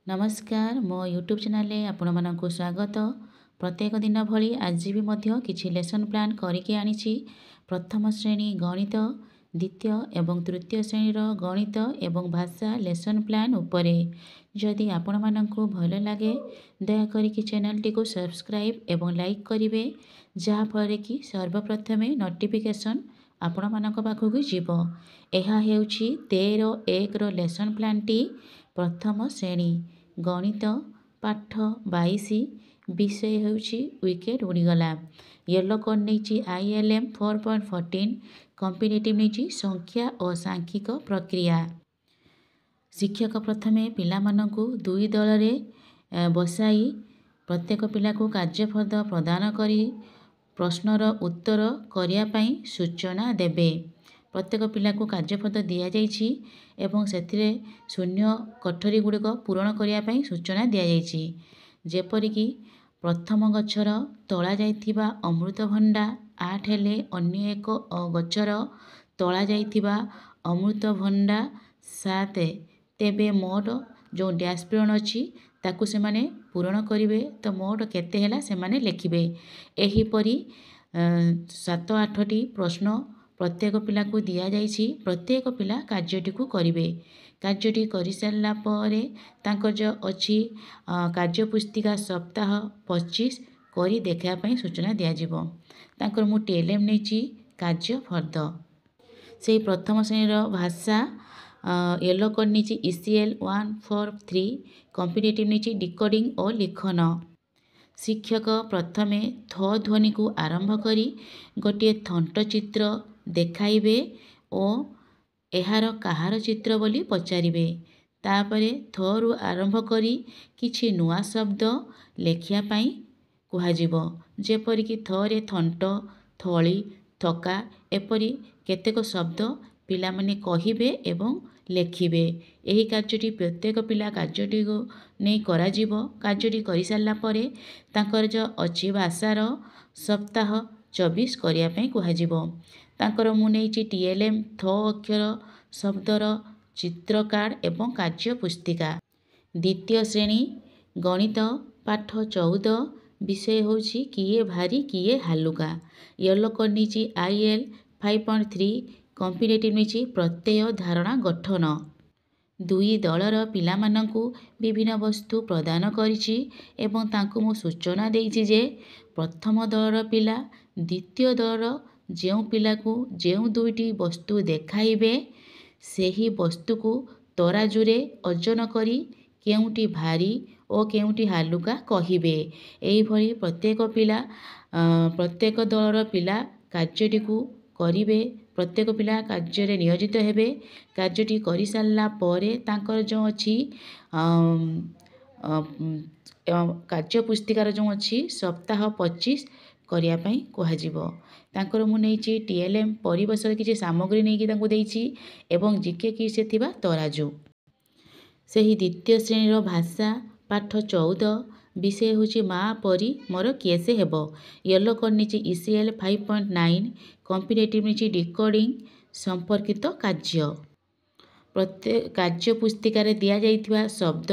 नमस्कार मो YouTube channel आपण मानक स्वागत। प्रत्येक दिन भली आज भी मध्य किछि लेसन प्लान करके आनिछि। प्रथम श्रेणी गणित, द्वितीय एवं तृतीय श्रेणीर गणित एवं भाषा लेसन प्लान उपरे। जदि आपण मानक भल लगे दया करिकि चैनल टी को सब्सक्राइब एवं लाइक करिवे, जहा फल कि सर्वप्रथमे नोटिफिकेशन आपण मानक पाखकु जीवो। एहा हेउछि 13(1) रो लेसन प्लान टी प्रथम श्रेणी गणित पाठ 22 विषय हेउछि विकेट उड़ीगला। येलो कोड नहीं ILM 4.14 कॉम्पिटिटिव नहीं संख्या और सांख्यिक प्रक्रिया। शिक्षक प्रथमे पिलामानंकु दुई दल रे बसाई प्रत्येक पिला को कार्यफल प्रदान करी प्रश्नर उत्तर करिया पई सूचना देबे। प्रत्येक पिला को कार्यफल दिया जाइछि एवं सेथिरे शून्य कठरी गुड़िक पूरण करिया पई सूचना दिया जाइछि। जेपरिकी प्रथम गछर तोला जाइथिबा अमृतभंडा 8 हेले अन्य एक गछर तोला जाइथिबा अमृतभंडा 7, तेबे मोट जो डैश पूरण अछि ताकू से माने पूरण करिवे तो मोट केते हेला से माने लेखिबे। एही परी 7-8टी प्रश्न प्रत्येक पिला को दिया जाइछि। प्रत्येक पिला कार्यटी को करिवे। कार्यटी करि सारला परे तांकर जो अछि कार्यपुस्तिका सप्ताह 25 करी देखा पई सूचना दिया जिवो। तांकर मु TLM नेछि कार्य फर्द से प्रथम श्रेणीर भाषा येलो कोड नेछि ECL 143 कॉम्पिटिटिव नेछि डिकोडिंग और लिखन। शिक्षक प्रथमे थ ध्वनि को आरंभ करी गोटे थंट चित्र देखाइबे और एहार कहार चित्र बोली पचारिबे। तापरे थ रु आरंभ करी किछि नुआ शब्द लेखिया पई कुहाजिबो। जेपरिकी थ रे थंट, थली, थका एपरी केतेक शब्द पिला माने कहिबे एवं लेखिबे। एही कार्यटी प्रत्येक पिला कार्यटी को नै करा जिवो। कार्यटी करि सारला परे तांकर जो अछि भाषार सप्ताह 24 करिया पई कुहाजिबो। तांकर मु नेछि TLM थ अक्षर शब्दर चित्र कार्ड एवं कार्य पुस्तिका। द्वितीय श्रेणी गणित पाठ 14 विषय होछि किए भारी किए हालुका। येलो कोड नेछि IL 5.3 कॉम्पिटिटिव नेछि प्रत्यय धारणा गठन। दुई दलर पिलामानंकु विभिन्न वस्तु प्रदान करिछि एवं तांकु मु सूचना देइछि जे प्रथम दलर पिला द्वितीय दलर जेउ पिला को जेउ दुईटी वस्तु देखाइबे सेही वस्तु को तराजुरे ओजन करी केउटी भारी और केउटी हालुका कहिबे। एही भली प्रत्येक पिला प्रत्येक दलर पिला कार्यटी को करिवे। प्रत्येक पिला कार्य रे नियोजित हेबे। कार्यटी करि सारला परे तांकर जो अछि कार्य पुस्तिकार जो अछि सप्ताह 25 करिया पई कुहाजिबो। तांकर मु नेछि TLM परिवेशर किछि सामग्री नेकी तांकु देइछि एवं जीके कि से थिबा तराजू। सेही द्वितीय श्रेणीर भाषा पाठ 14 विषय होछि मा परी मोर केसे हेबो। येलो कोड नेछि ECL 5.9 कॉम्पिटिटिव नेछि डिकोडिंग संपर्कित कार्य। प्रत्येक कार्य पुस्तिकार दिया जाइथिबा शब्द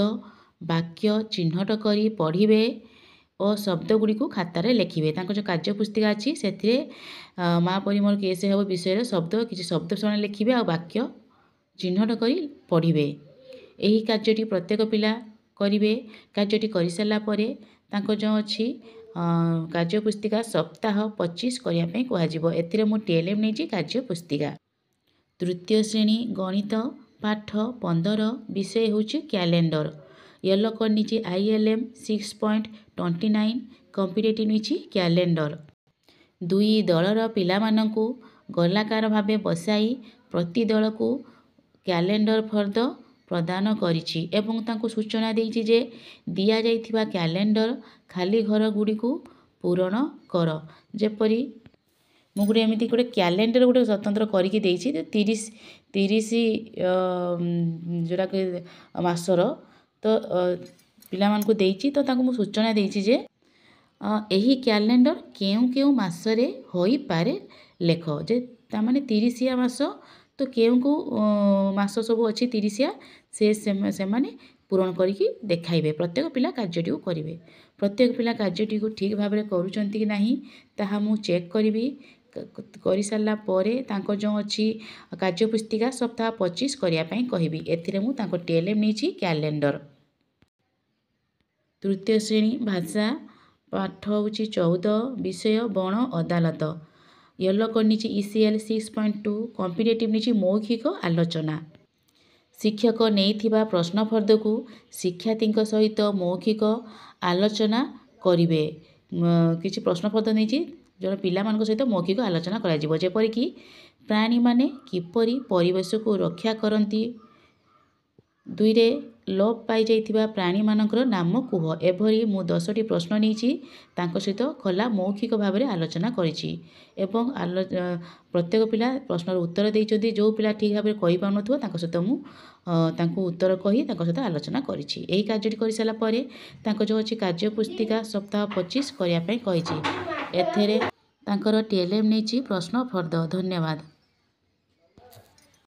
वाक्य चिन्हट करी पढ़िबे और शब्द गुड़ी को खातार लेखिबे। तांको जो कार्य पुस्तिका अछि सेथिरे मा परी मोर केसे हेबो विषय शब्द किछि शब्द सण लेखिबे और वाक्य चिन्हट करी पढ़िबे। एही कार्यटी प्रत्येक पिला करिवे। कार्यटी करि सारला परे तांको जो अछि कार्य पुस्तिका सप्ताह 25 करिया पई कुहाजिबो। एथिरे मु TLM नेछि कार्य पुस्तिका। तृतीय श्रेणी गणित पाठ 15 विषय होछि कैलेंडर। येलो कोड नेछि ILM 6.29 कॉम्पिटिटिव नेछि कैलेंडर। दुई दलर पिलामानंकु गोलाकार भाबे बसाई प्रति दल को कैलेंडर फर्द प्रदान करिछि एवं तांको सूचना देइछि जे दिया जाइथिबा कैलेंडर खाली घर गुडी को पूरण कर। जेपरी मु गुडे एमिति गुडे कैलेंडर गुडे स्वतंत्र करिकि देइछि 30 जोरा के मासर तो पिलामान को देइछि। तो तांको मु सूचना देइछि जे एही कैलेंडर केउ केउ मासरे होई पारे लेख जे ता माने 30 मास तो केउ को मास सब अछि 30 से माने ପୂରଣ କରିକି ଦେଖାଇବେ। ପ୍ରତ୍ୟେକ ପିଲା କାର୍ଯ୍ୟଟିକୁ କରିବେ। ପ୍ରତ୍ୟେକ ପିଲା କାର୍ଯ୍ୟଟିକୁ ଠିକ୍ ଭାବରେ କରୁଛନ୍ତି କି ନାହିଁ ତାହା ମୁଁ ଚେକ୍ କରିବି। କରିସାରିଲା ପରେ ତାଙ୍କର ଯେଉଁ ଅଛି କାର୍ଯ୍ୟ ପୁସ୍ତିକା ସପ୍ତାହ 25 କରିବା ପାଇଁ କହିବି। ଏଥିରେ ମୁଁ ତାଙ୍କ TLM ନେଇଛି କ୍ୟାଲେଣ୍ଡର। ତୃତୀୟ ଶ୍ରେଣୀ ଭାଷା ପାଠ ହେଉଛି 14 ବିଷୟ ବଣ ଅଦାଲତ। ୟେଲୋ କୋଡ୍ ନେଇଛି ECL 6.2। କମ୍ପିଟେଟିଭ୍ ନେଇଛି ମୌଖିକ ଆଲୋଚନା। ଶିକ୍ଷକ ନେଇଥିବା ପ୍ରଶ୍ନଫର୍ଦ୍ଦକୁ ଶିକ୍ଷାର୍ଥୀଙ୍କ ସହିତ ମୌଖିକ ଆଲୋଚନା କରିବେ। କିଛି ପ୍ରଶ୍ନଫର୍ଦ୍ଦ ନେଇଛି ଜଣେ ପିଲାମାନଙ୍କ ସହିତ ମୌଖିକ ଆଲୋଚନା କରାଯିବ। ଯେପରିକି ପ୍ରାଣୀମାନେ କିପରି ପରିବେଶକୁ ରକ୍ଷା କରନ୍ତି। 2ରେ ଲୋପ ପାଇଯାଇଥିବା ପ୍ରାଣୀମାନଙ୍କର ନାମ କୁହ। ଏଭଳି ମୁଁ 10ଟି ପ୍ରଶ୍ନ ନେଇଛି ତାଙ୍କ ସହିତ ଖୋଲା ମୌଖିକ ଭାବରେ ଆଲୋଚନା କରିଛି ଏବଂ ପ୍ରତ୍ୟେକ ପିଲା ପ୍ରଶ୍ନର ଉତ୍ତର ଦେଇଛନ୍ତି। ଯେଉଁ ପିଲା ଠିକ୍ ଭାବରେ କହିପାରୁନଥିବ ତାଙ୍କ ସହିତ ମୁଁ ତାଙ୍କୁ ଉତ୍ତର କହି ତାଙ୍କ ସହିତ ଆଲୋଚନା କରିଛି। ଏହି କାର୍ଯ୍ୟଟି କରିସାରିଲା ପରେ ତାଙ୍କ ଯେଉଁ ଅଛି କାର୍ଯ୍ୟ ପୁସ୍ତିକା ସପ୍ତାହ 25 କରିବା ପାଇଁ କହିଛି। ଏଥିରେ ତାଙ୍କର TLM ନେଇଛି ପ୍ରଶ୍ନଫର୍ଦ୍ଦ। ଧନ୍ୟବାଦ।